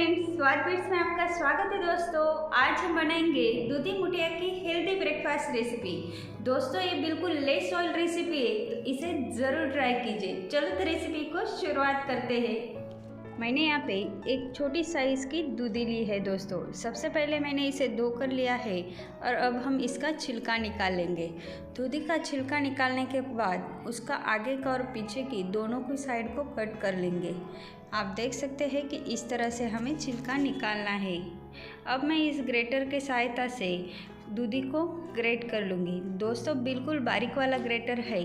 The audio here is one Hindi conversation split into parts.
फ्रेंड्स, स्वाद बिट्स में आपका स्वागत है दोस्तों। आज हम बनाएंगे दूधी मुठिया की हेल्दी ब्रेकफास्ट रेसिपी। दोस्तों ये बिल्कुल लेस ऑयल रेसिपी है, तो इसे ज़रूर ट्राई कीजिए। चलो तो रेसिपी को शुरुआत करते हैं। मैंने यहाँ पे एक छोटी साइज़ की दूधी ली है दोस्तों। सबसे पहले मैंने इसे धो कर लिया है और अब हम इसका छिलका निकाल लेंगे। दूधी का छिलका निकालने के बाद उसका आगे का और पीछे की दोनों की साइड को कट कर लेंगे। आप देख सकते हैं कि इस तरह से हमें छिलका निकालना है। अब मैं इस ग्रेटर के सहायता से दूधी को ग्रेट कर लूँगी। दोस्तों बिल्कुल बारीक वाला ग्रेटर है।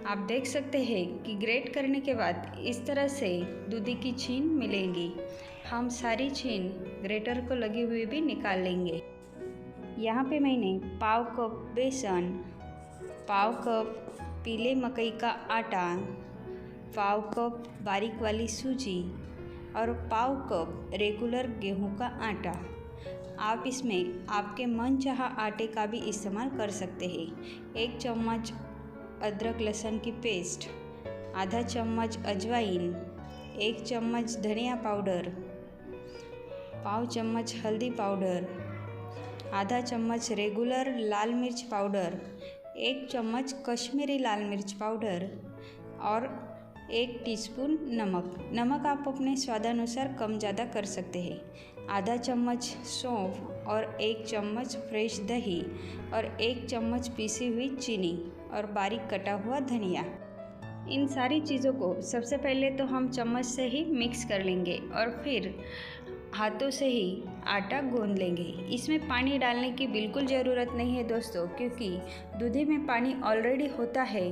आप देख सकते हैं कि ग्रेट करने के बाद इस तरह से दूधी की छीन मिलेंगी। हम सारी छीन ग्रेटर को लगी हुई भी निकाल लेंगे। यहाँ पे मैंने पाव कप बेसन, पाव कप पीले मकई का आटा, पाव कप बारीक वाली सूजी और पाव कप रेगुलर गेहूं का आटा। आप इसमें आपके मनचाहा आटे का भी इस्तेमाल कर सकते हैं। 1 चम्मच अदरक लहसुन की पेस्ट, आधा चम्मच अजवाइन, 1 चम्मच धनिया पाउडर, पाव चम्मच हल्दी पाउडर, आधा चम्मच रेगुलर लाल मिर्च पाउडर, 1 चम्मच कश्मीरी लाल मिर्च पाउडर और 1 टीस्पून नमक आप अपने स्वादानुसार कम ज़्यादा कर सकते हैं। आधा चम्मच सौंफ और 1 चम्मच फ्रेश दही और 1 चम्मच पीसी हुई चीनी और बारीक कटा हुआ धनिया। इन सारी चीज़ों को सबसे पहले तो हम चम्मच से ही मिक्स कर लेंगे और फिर हाथों से ही आटा गूंद लेंगे। इसमें पानी डालने की बिल्कुल ज़रूरत नहीं है दोस्तों, क्योंकि दूधी में पानी ऑलरेडी होता है।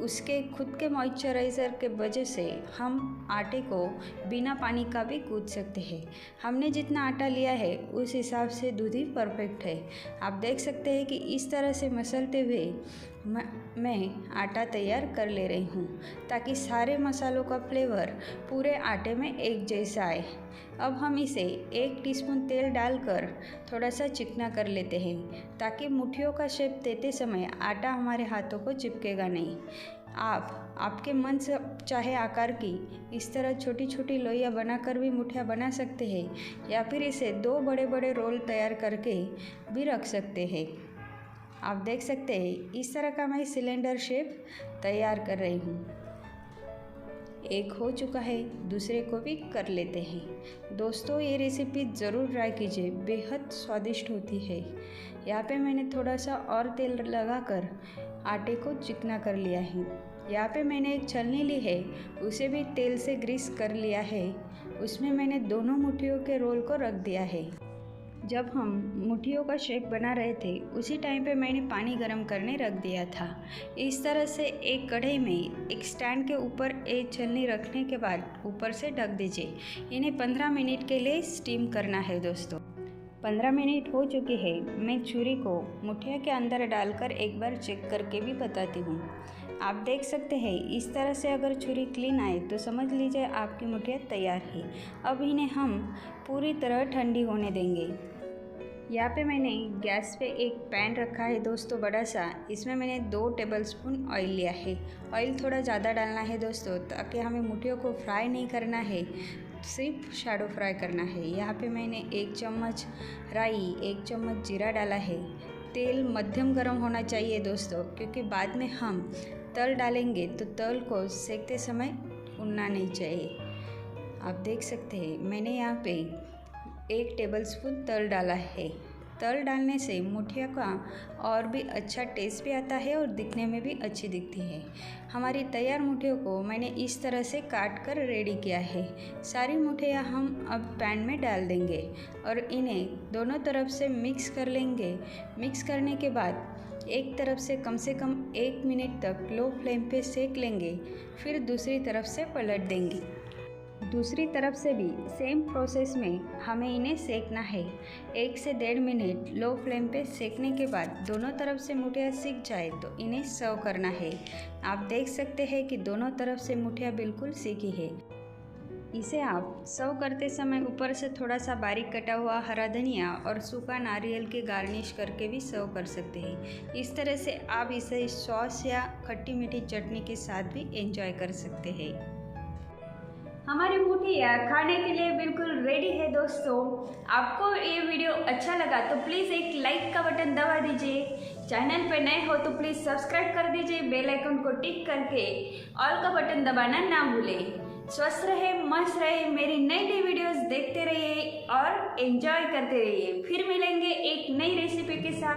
उसके खुद के मॉइस्चराइज़र के वजह से हम आटे को बिना पानी का भी गूंद सकते हैं। हमने जितना आटा लिया है उस हिसाब से दूधी परफेक्ट है। आप देख सकते हैं कि इस तरह से मसलते हुए मैं आटा तैयार कर ले रही हूँ, ताकि सारे मसालों का फ्लेवर पूरे आटे में एक जैसा आए। अब हम इसे 1 टीस्पून तेल डालकर थोड़ा सा चिकना कर लेते हैं, ताकि मुट्ठियों का शेप देते समय आटा हमारे हाथों को चिपकेगा नहीं। आप आपके मन से चाहे आकार की इस तरह छोटी छोटी लोइयाँ बनाकर भी मुठिया बना सकते हैं, या फिर इसे 2 बड़े बड़े रोल तैयार करके भी रख सकते हैं। आप देख सकते हैं इस तरह का मैं सिलेंडर शेप तैयार कर रही हूँ। एक हो चुका है, दूसरे को भी कर लेते हैं। दोस्तों ये रेसिपी ज़रूर ट्राई कीजिए, बेहद स्वादिष्ट होती है। यहाँ पे मैंने थोड़ा सा और तेल लगाकर आटे को चिकना कर लिया है। यहाँ पे मैंने एक छलनी ली है, उसे भी तेल से ग्रीस कर लिया है। उसमें मैंने दोनों मुट्ठियों के रोल को रख दिया है। जब हम मुट्ठियों का शेप बना रहे थे उसी टाइम पे मैंने पानी गर्म करने रख दिया था। इस तरह से एक कढ़ाई में एक स्टैंड के ऊपर एक छलनी रखने के बाद ऊपर से ढक दीजिए। इन्हें 15 मिनट के लिए स्टीम करना है दोस्तों। 15 मिनट हो चुके हैं। मैं छुरी को मुठिया के अंदर डालकर एक बार चेक करके भी बताती हूँ। आप देख सकते हैं इस तरह से अगर छुरी क्लीन आए तो समझ लीजिए आपकी मुठिया तैयार है। अब इन्हें हम पूरी तरह ठंडी होने देंगे। यहाँ पे मैंने गैस पे एक पैन रखा है दोस्तों बड़ा सा। इसमें मैंने 2 टेबलस्पून ऑयल लिया है। ऑयल थोड़ा ज़्यादा डालना है दोस्तों, ताकि हमें मुठियों को फ्राई नहीं करना है, सिर्फ शैडो फ्राई करना है। यहाँ पे मैंने 1 चम्मच राई, 1 चम्मच जीरा डाला है। तेल मध्यम गर्म होना चाहिए दोस्तों, क्योंकि बाद में हम तल डालेंगे तो तल को सेकते समय भूनना नहीं चाहिए। आप देख सकते हैं मैंने यहाँ पे 1 टेबलस्पून तल डाला है। तल डालने से मुठिया का और भी अच्छा टेस्ट भी आता है और दिखने में भी अच्छी दिखती है। हमारी तैयार मुठियों को मैंने इस तरह से काट कर रेडी किया है। सारी मुठियाँ हम अब पैन में डाल देंगे और इन्हें दोनों तरफ से मिक्स कर लेंगे। मिक्स करने के बाद एक तरफ से कम 1 मिनट तक लो फ्लेम पे सेक लेंगे, फिर दूसरी तरफ से पलट देंगे। दूसरी तरफ से भी सेम प्रोसेस में हमें इन्हें सेकना है। 1 से 1.5 मिनट लो फ्लेम पे सेकने के बाद दोनों तरफ से मुठिया सिक जाए तो इन्हें सर्व करना है। आप देख सकते हैं कि दोनों तरफ से मुठिया बिल्कुल सीखी है। इसे आप सर्व करते समय ऊपर से थोड़ा सा बारीक कटा हुआ हरा धनिया और सूखा नारियल के गार्निश करके भी सर्व कर सकते हैं। इस तरह से आप इसे सॉस या खट्टी मीठी चटनी के साथ भी एंजॉय कर सकते हैं। हमारी मुठिया खाने के लिए बिल्कुल रेडी है दोस्तों। आपको ये वीडियो अच्छा लगा तो प्लीज़ एक लाइक का बटन दबा दीजिए। चैनल पे नए हो तो प्लीज़ सब्सक्राइब कर दीजिए। बेल आइकन को टिक करके ऑल का बटन दबाना ना भूलें। स्वस्थ रहे, मस्त रहे, मेरी नई नई वीडियोस देखते रहिए और एंजॉय करते रहिए। फिर मिलेंगे एक नई रेसिपी के साथ।